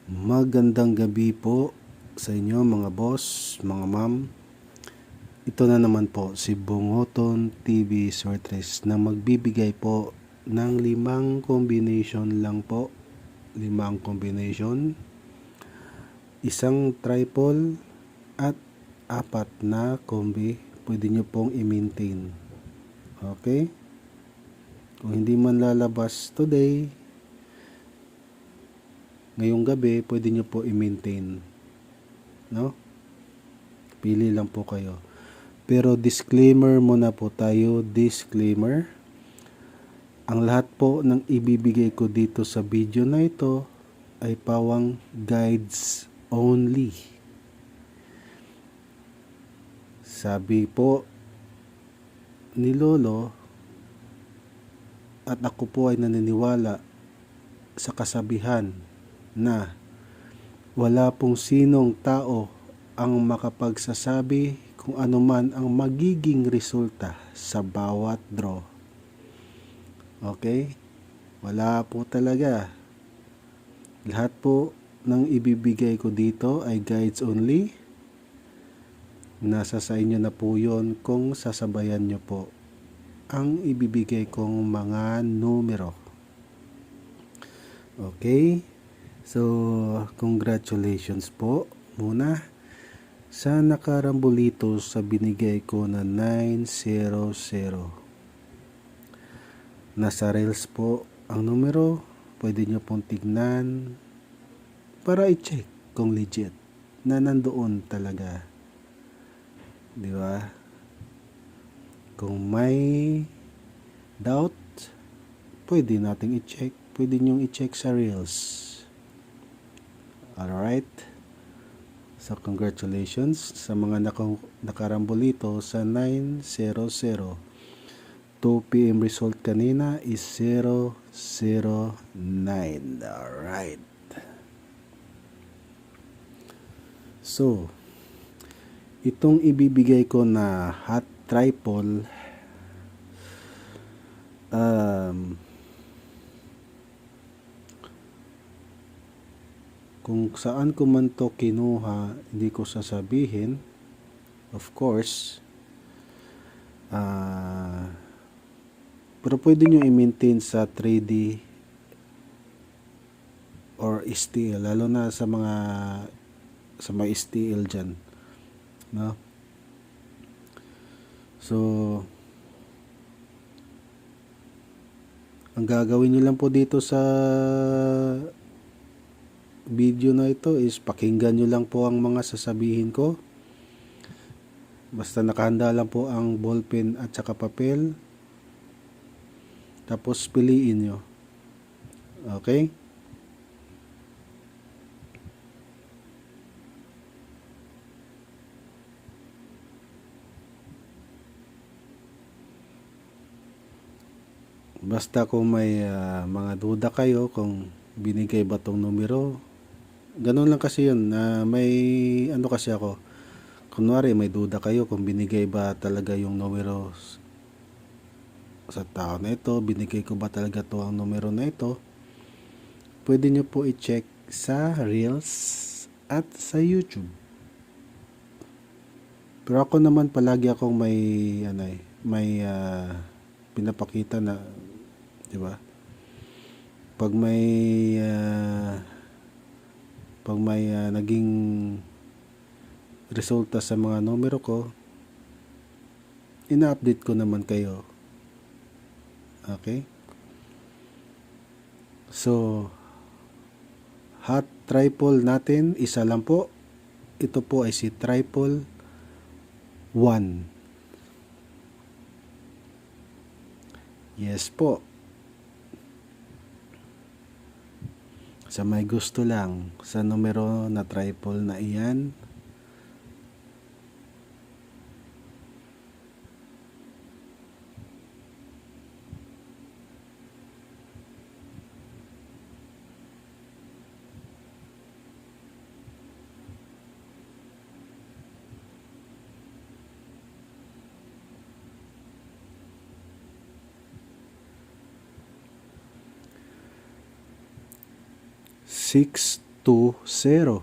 Magandang gabi po sa inyo mga boss, mga ma'am. Ito na naman po si Bungoton TV Sortres na magbibigay po ng 5 combination lang po. 5 combination, isang triple at 4 na combi. Pwede nyo pong i-maintain. Okay? Kung hindi man lalabas today, ngayong gabi, pwede nyo po i-maintain. No? Pili lang po kayo. Pero disclaimer muna po tayo. Disclaimer. Ang lahat po ng ibibigay ko dito sa video na ito ay pawang guides only. Sabi po ni Lolo at ako po ay naniniwala sa kasabihan na wala pong sinong tao ang makapagsasabi kung ano man ang magiging resulta sa bawat draw. Okay? Wala po talaga. Lahat po ng ibibigay ko dito ay guides only. Nasa sa inyo na po yun kung sasabayan nyo po ang ibibigay kong mga numero. Okay? So, congratulations po muna sa nakarambulito sa binigay ko na 900. Nasa reels po ang numero. Pwede nyo pong tignan para i-check kung legit na nandoon talaga. Di ba? Kung may doubt, pwede nating i-check. Pwede nyong i-check sa reels. Alright? So, congratulations sa mga nakarambolito sa 900. 2 p.m. result kanina is 009. Alright. So, itong ibibigay ko na hot triple, kung saan ko man to kinuha, hindi ko sasabihin, of course. Pero pwede nyo i-maintain sa 3D or STL, lalo na sa mga STL dyan, no? So, ang gagawin nyo lang po dito sa video na ito is pakinggan nyo lang po ang mga sasabihin ko. Basta nakahanda lang po ang ballpen at saka papel. Tapos piliin nyo. Okay? Basta kung may mga duda kayo kung binigay ba tong numero, ganun lang kasi yun. May ano kasi ako, kunwari may duda kayo kung binigay ba talaga yung numero sa tao na ito, binigay ko ba talaga to ang numero na ito, pwede nyo po i-check sa Reels at sa YouTube. Pero ako naman palagi akong may pinapakita na, di ba? Pag may naging resulta sa mga numero ko, ina-update ko naman kayo. Okay? So, hot triple natin, isa lang po. Ito po ay si triple 1. Yes po. Sa may gusto lang sa numero na triple na iyan, 20.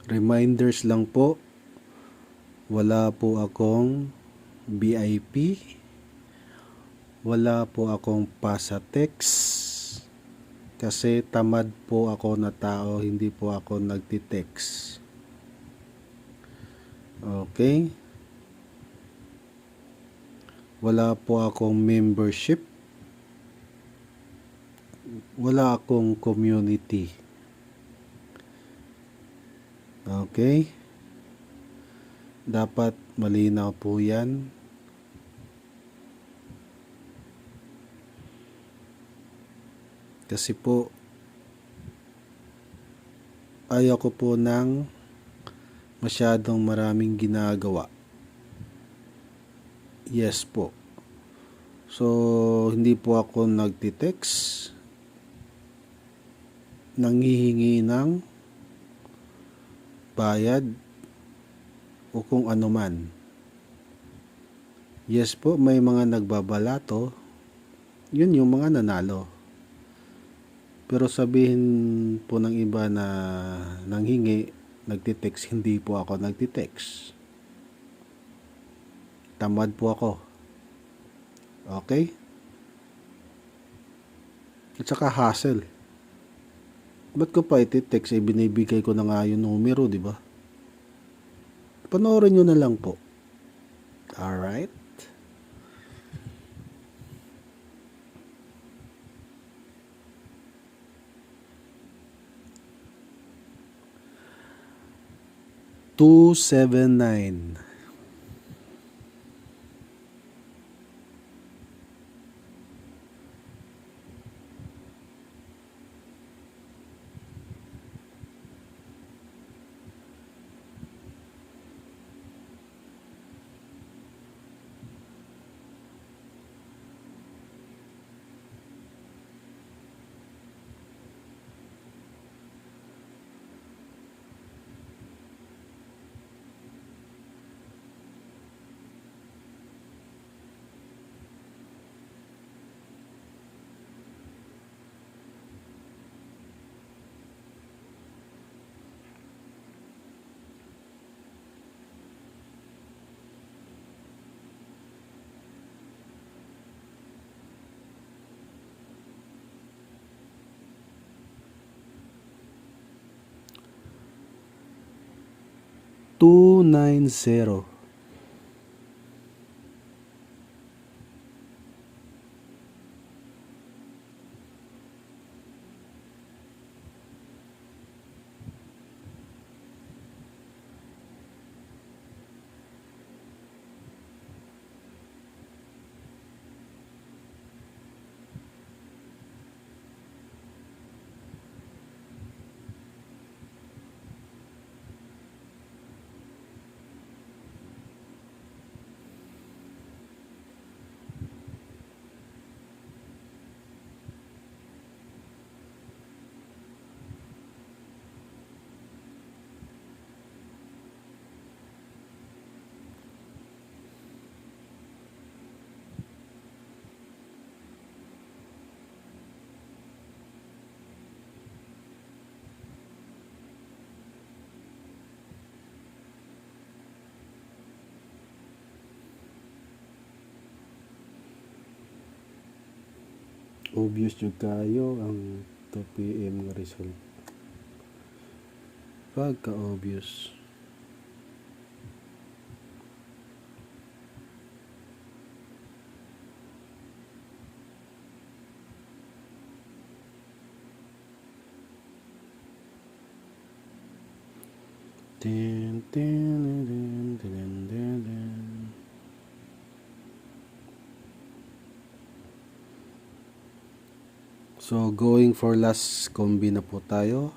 Reminders lang po, wala po akong VIP, wala po akong pasa-text, kasi tamad po ako na tao, hindi po ako nagti-text. Okay? Wala po akong membership, wala akong community. Okay? Dapat malinaw po yan. Kasi po, ayaw ko po ng masyadong maraming ginagawa. Yes po. So, hindi po ako nagti-text, nanghihingi ng bayad o kung ano man. Yes po, may mga nagbabalato, yun yung mga nanalo. Pero sabihin po ng iba na nanghingi, nagti-text, hindi po ako nagti-text. Tamad po ako. Okay? At saka hassle. Ba't ko pa iti-text? Binibigay ko na nga yung numero, di ba? Panoorin nyo na lang po. Alright? $279. $290. Obvious jud kayo ang 2 PM nga result. Pagka-obvious. Din, din, din, din, din, din. So, going for last combi na po tayo.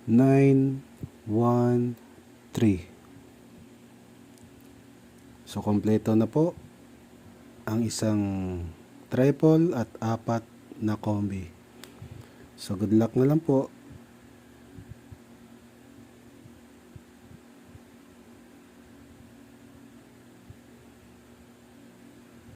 913. So kompleto na po ang isang triple at 4 na combi. So good luck na lang po.